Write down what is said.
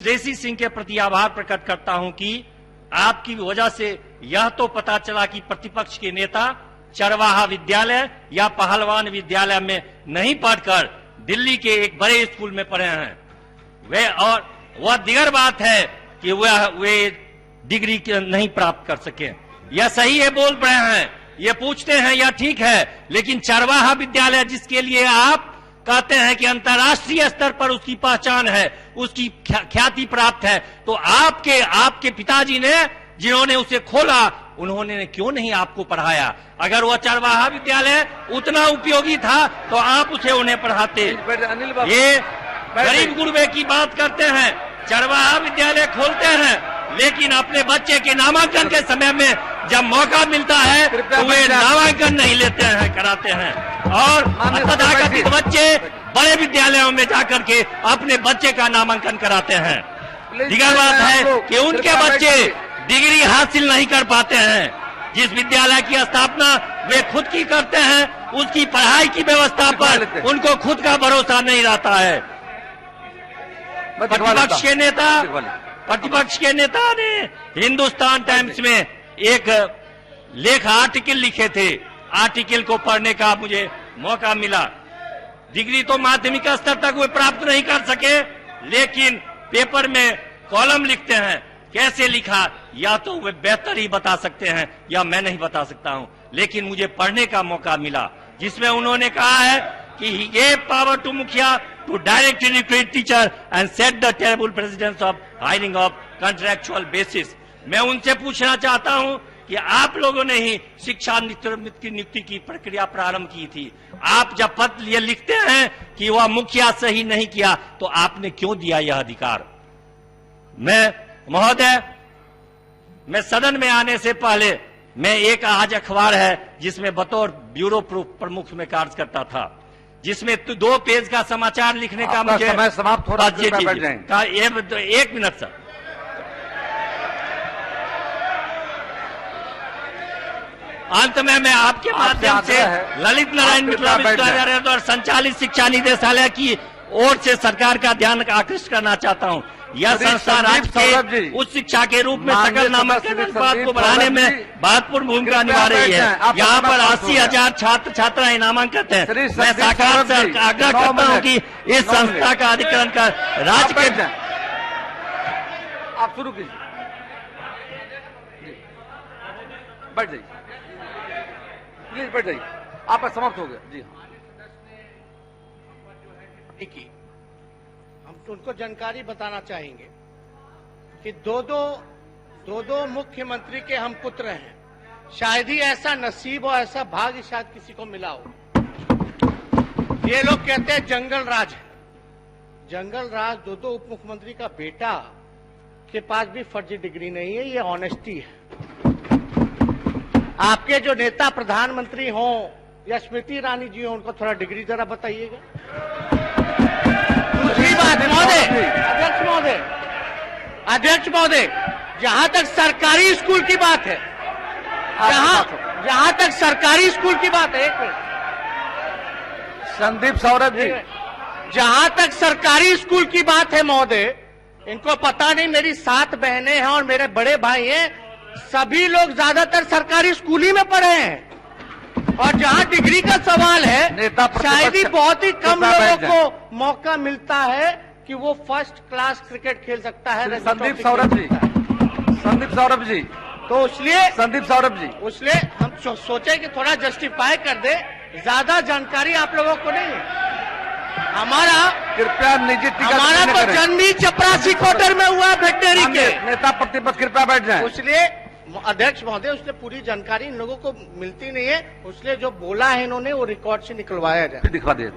श्रेयसी सिंह के प्रति आभार प्रकट करता हूं कि आपकी वजह से यह तो पता चला कि प्रतिपक्ष के नेता चरवाहा विद्यालय या पहलवान विद्यालय में नहीं पढ़कर दिल्ली के एक बड़े स्कूल में पढ़े हैं। वे और वह दिगर बात है कि वे डिग्री नहीं प्राप्त कर सके। यह सही है, बोल रहे हैं, ये पूछते हैं, यह ठीक है, लेकिन चरवाहा विद्यालय जिसके लिए आप कहते हैं कि अंतर्राष्ट्रीय स्तर पर उसकी पहचान है, उसकी ख्याति प्राप्त है, तो आपके पिताजी ने जिन्होंने उसे खोला उन्होंने क्यों नहीं आपको पढ़ाया? अगर वह चरवाहा विद्यालय उतना उपयोगी था तो आप उसे उन्हें पढ़ाते। ये गरीब गुरबे की बात करते हैं, चरवाहा विद्यालय खोलते हैं, लेकिन अपने बच्चे के नामांकन के समय में जब मौका मिलता है तो वे नामांकन नहीं लेते हैं, कराते हैं। और तथाकथित बच्चे बड़े विद्यालयों में जाकर के अपने बच्चे का नामांकन कराते हैं। दिगर बात है कि उनके बच्चे डिग्री हासिल नहीं कर पाते हैं। जिस विद्यालय की स्थापना वे खुद की करते हैं, उसकी पढ़ाई की व्यवस्था पर उनको खुद का भरोसा नहीं रहता है। प्रतिपक्ष के नेता ने हिंदुस्तान टाइम्स में एक लेख आर्टिकल लिखे थे। आर्टिकल को पढ़ने का मुझे मौका मिला। डिग्री तो माध्यमिक स्तर तक वे प्राप्त नहीं कर सके, लेकिन पेपर में कॉलम लिखते हैं। कैसे लिखा या तो वे बेहतर ही बता सकते हैं या मैं नहीं बता सकता हूं, लेकिन मुझे पढ़ने का मौका मिला, जिसमें उन्होंने कहा है कि he gave power to मुखिया to direct recruit teacher and set the terrible precedents of hiring of contractual basis। मैं उनसे पूछना चाहता हूं कि आप लोगों ने ही शिक्षा मित्र की नियुक्ति की प्रक्रिया प्रारंभ की थी। आप जब पत्र ये लिखते हैं कि वह मुखिया सही नहीं किया, तो आपने क्यों दिया यह अधिकार? महोदय, मैं सदन में आने से पहले मैं एक आज अखबार है जिसमें बतौर ब्यूरो प्रमुख में कार्य करता था, जिसमें 2 पेज का समाचार लिखने का मुझे समय समाप्त हो रहा है। एक मिनट सर। अंत में मैं आपके माध्यम से ललित नारायण मिथिला विश्वविद्यालय द्वारा संचालित शिक्षा निदेशालय की ओर से सरकार का ध्यान आकृष्ट करना चाहता हूं। यह संस्था राज्य के उच्च शिक्षा के रूप में सकल नामांकन अनुपात को बढ़ाने में महत्वपूर्ण भूमिका निभा रही है। यहाँ पर 80,000 छात्र छात्राएं नामांकित हैं। मैं सरकार से आग्रह करता हूँ कि इस संस्था का अधिग्रहण कर राज्य के। आप शुरू कीजिए, बैठ जाइए, प्लीज बैठ जाइए, आपका समाप्त हो गया। जी हाँ, हम तो उनको जानकारी बताना चाहेंगे कि दो मुख्यमंत्री के हम पुत्र हैं। शायद ही ऐसा नसीब और ऐसा भाग्य शायद किसी को मिला हो। ये लोग कहते हैं जंगल राज है। जंगल राज दो उप मुख्यमंत्री का बेटा के पास भी फर्जी डिग्री नहीं है, ये ऑनेस्टी है। आपके जो नेता प्रधानमंत्री हों या स्मृति ईरानी जी हों, उनको थोड़ा डिग्री जरा बताइएगा। दूसरी बात अध्यक्ष महोदय, जहां तक सरकारी स्कूल की बात है, जहां तक सरकारी स्कूल की बात है, एक मिनट संदीप सौरभ जी, जहां तक सरकारी स्कूल की बात है महोदय, इनको पता नहीं, मेरी 7 बहनें हैं और मेरे बड़े भाई हैं, सभी लोग ज्यादातर सरकारी स्कूल ही में पढ़े हैं। और जहां डिग्री का सवाल है, शायद ही बहुत ही कम लोगों को मौका मिलता है कि वो फर्स्ट क्लास क्रिकेट खेल सकता है। संदीप सौरभ जी, तो इसलिए संदीप हम सोचे कि थोड़ा जस्टिफाई कर दे। ज्यादा जानकारी आप लोगों को नहीं है। हमारा कृपया निजी हमारा तो जन्म ही चपरासी क्वार्टर में हुआ वेटनरी के। नेता प्रतिपक्ष कृपया बैठ जाए। इसलिए अध्यक्ष महोदय, उसने पूरी जानकारी इन लोगों को मिलती नहीं है, इसलिए जो बोला है इन्होंने वो रिकॉर्ड से निकलवाया जाए। दिखवा दिए।